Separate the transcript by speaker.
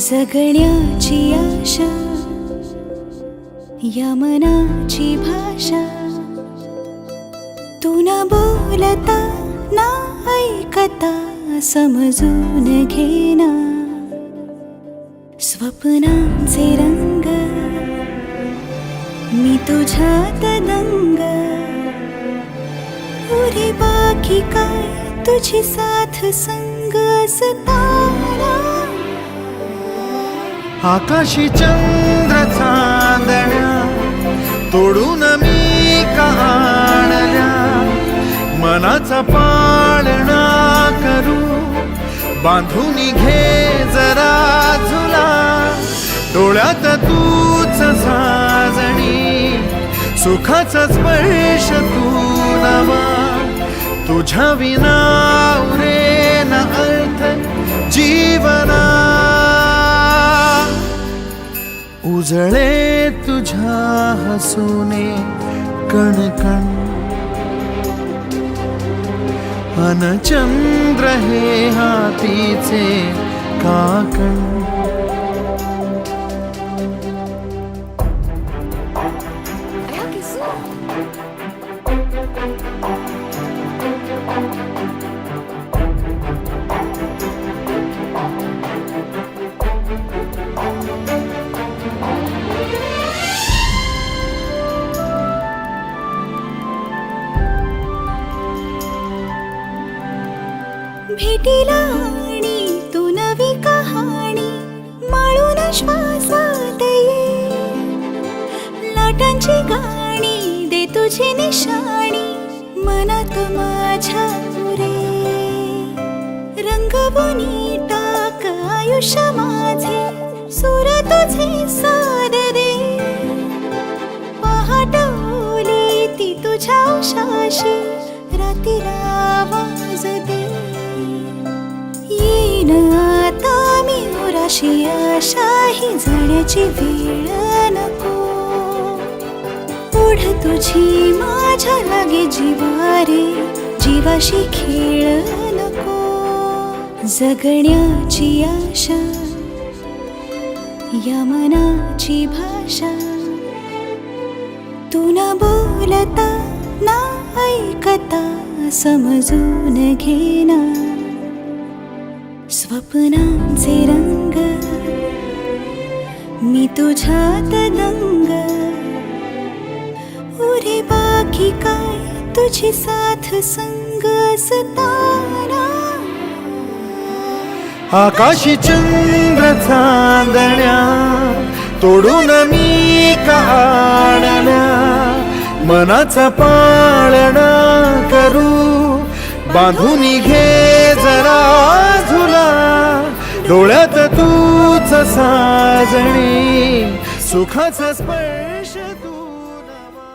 Speaker 1: जगण्याची आशा या मनाची भाषा, तू न बोलता ना ऐकता समजून घेना. स्वप्नांचे रंग मी तुझ्यात दंग, पुरे बाकी काय तुझी साथ संग असताना.
Speaker 2: आकाशी चंद्र चांदण्या तोडून मी का आणल्या, मनाचा पाळणा करू बांधून घे जरा झुला. डोळ्यात तूच साजणी, सुखाचा स्पर्श तू नवा. तुझ्या विना उरेना अर्थ जीवना. उजळे तुझ्या हसूने कणकण, अन चंद्र हे हातीचे काकण.
Speaker 1: भेटीला आणि तू नवी कहाणी माळून श्वासात ये. लाटांची गाणी दे तुझी निशाणी मनात माझ्या रे. रंगवून टाक आयुष्य माझे, सूर तुझे साद दे. पहाटवली ती तुझ्या उशाशी, रातीला आवाज दे. येईन आता मी उराशी आशा, ही जाण्याची वेळ नको. पुढ तुझी माझ्या लागे जीवारे, जीवाशी खेळ नको. जगण्याची आशा या मनाची भाषा, तू न बोलता ना ऐकता समजून घेना. स्वप्नांचे रंग मी तुझ्यात दंग, उरे बाकी काय तुझी साथ संग असताना.
Speaker 2: आकाशी चंद्र चांदण्या तोडून मी का आणल्या, मनाचा पाळणा करू बांधून घे जरा झुला. डोळ्यात तूच साजणी, सुखाचा स्पर्श